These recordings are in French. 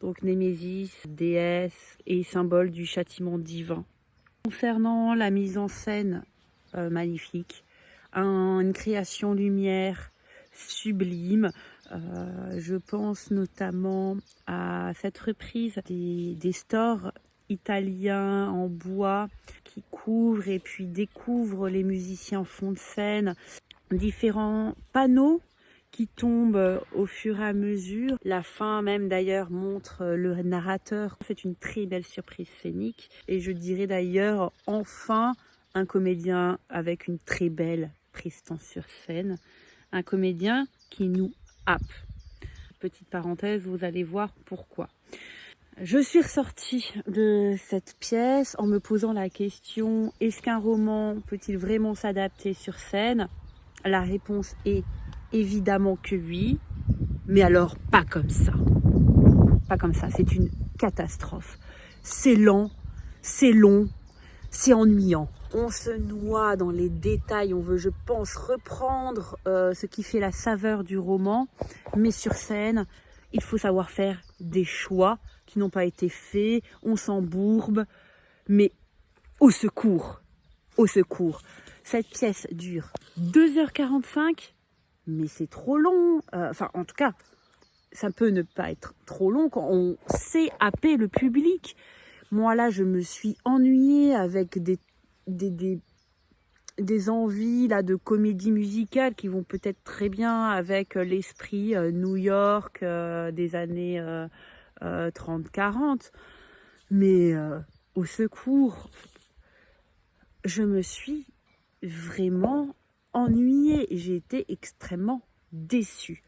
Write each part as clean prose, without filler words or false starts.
donc Némésis, déesse et symbole du châtiment divin. Concernant la mise en scène, magnifique, une création lumière sublime. Je pense notamment à cette reprise des stores italiens en bois qui couvrent et puis découvrent les musiciens en fond de scène. Différents panneaux qui tombent au fur et à mesure. La fin même d'ailleurs montre le narrateur. C'est une très belle surprise scénique. Et je dirais d'ailleurs enfin un comédien avec une très belle prestance sur scène. Un comédien qui nous happe. Petite parenthèse, vous allez voir pourquoi. Je suis ressortie de cette pièce en me posant la question, est-ce qu'un roman peut-il vraiment s'adapter sur scène? La réponse est évidemment que oui, mais alors pas comme ça. Pas comme ça, c'est une catastrophe. C'est lent, c'est long, c'est ennuyant. On se noie dans les détails, on veut, je pense, reprendre ce qui fait la saveur du roman, mais sur scène, il faut savoir faire des choix qui n'ont pas été faits, on s'embourbe, mais au secours, au secours. Cette pièce dure 2h45, mais c'est trop long. Enfin, en tout cas, ça peut ne pas être trop long quand on sait happer le public. Moi, là, je me suis ennuyée avec des envies là, de comédie musicale qui vont peut-être très bien avec l'esprit New York des années 30-40. Mais au secours, je me suis vraiment ennuyée. J'ai été extrêmement déçue.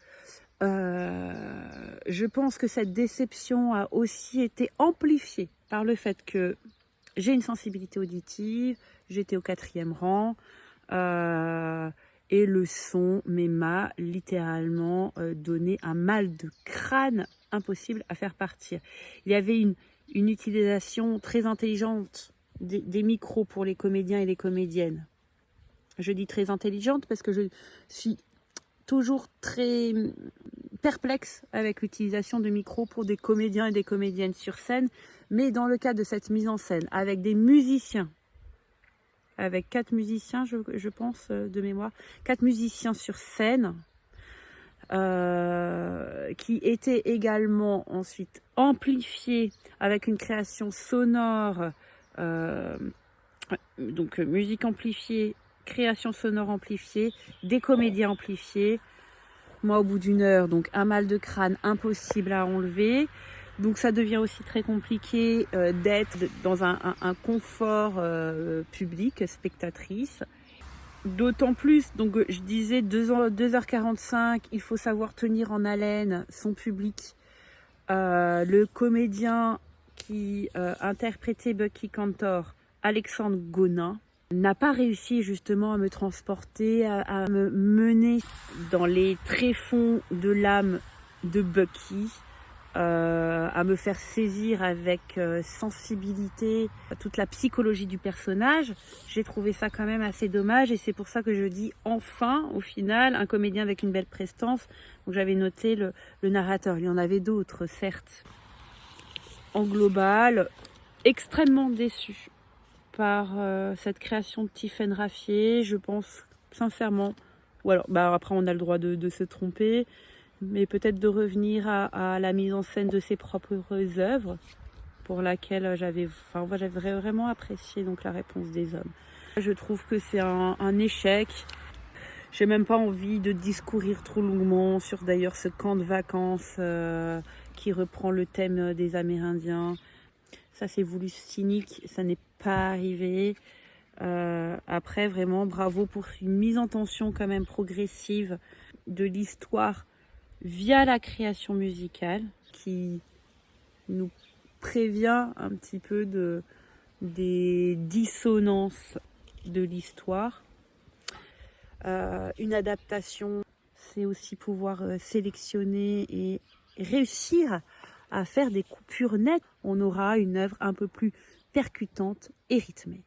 Je pense que cette déception a aussi été amplifiée par le fait que j'ai une sensibilité auditive, j'étais au 4e rang, et le son m'a littéralement donné un mal de crâne impossible à faire partir. Il y avait une utilisation très intelligente des micros pour les comédiens et les comédiennes. Je dis très intelligente parce que je suis toujours très perplexe avec l'utilisation de micros pour des comédiens et des comédiennes sur scène, mais dans le cas de cette mise en scène, avec des musiciens, avec 4 musiciens, je pense, de mémoire, 4 musiciens sur scène, qui étaient également ensuite amplifiés avec une création sonore, donc musique amplifiée, création sonore amplifiée, des comédiens amplifiés. Moi, au bout d'une heure, donc un mal de crâne impossible à enlever. Donc ça devient aussi très compliqué d'être dans un confort public, spectatrice. D'autant plus, donc je disais 2h45, il faut savoir tenir en haleine son public. Le comédien qui interprétait Bucky Cantor, Alexandre Gonin, n'a pas réussi justement à me transporter, à me mener dans les tréfonds de l'âme de Bucky, à me faire saisir avec sensibilité toute la psychologie du personnage. J'ai trouvé ça quand même assez dommage et c'est pour ça que je dis enfin, au final, un comédien avec une belle prestance. Donc j'avais noté le narrateur, il y en avait d'autres, certes. En global, extrêmement déçu par cette création de Tiffaine Raffier, je pense sincèrement, ou alors après on a le droit de se tromper, mais peut-être de revenir à la mise en scène de ses propres œuvres, pour laquelle j'avais vraiment apprécié donc la réponse des hommes. Je trouve que c'est un échec. J'ai même pas envie de discourir trop longuement sur d'ailleurs ce camp de vacances qui reprend le thème des Amérindiens. Ça c'est voulu cynique, ça n'est pas arrivé. Après vraiment bravo pour une mise en tension quand même progressive de l'histoire via la création musicale qui nous prévient un petit peu des dissonances de l'histoire. Une adaptation, c'est aussi pouvoir sélectionner et réussir à faire des coupures nettes. On aura une œuvre un peu plus percutante et rythmée.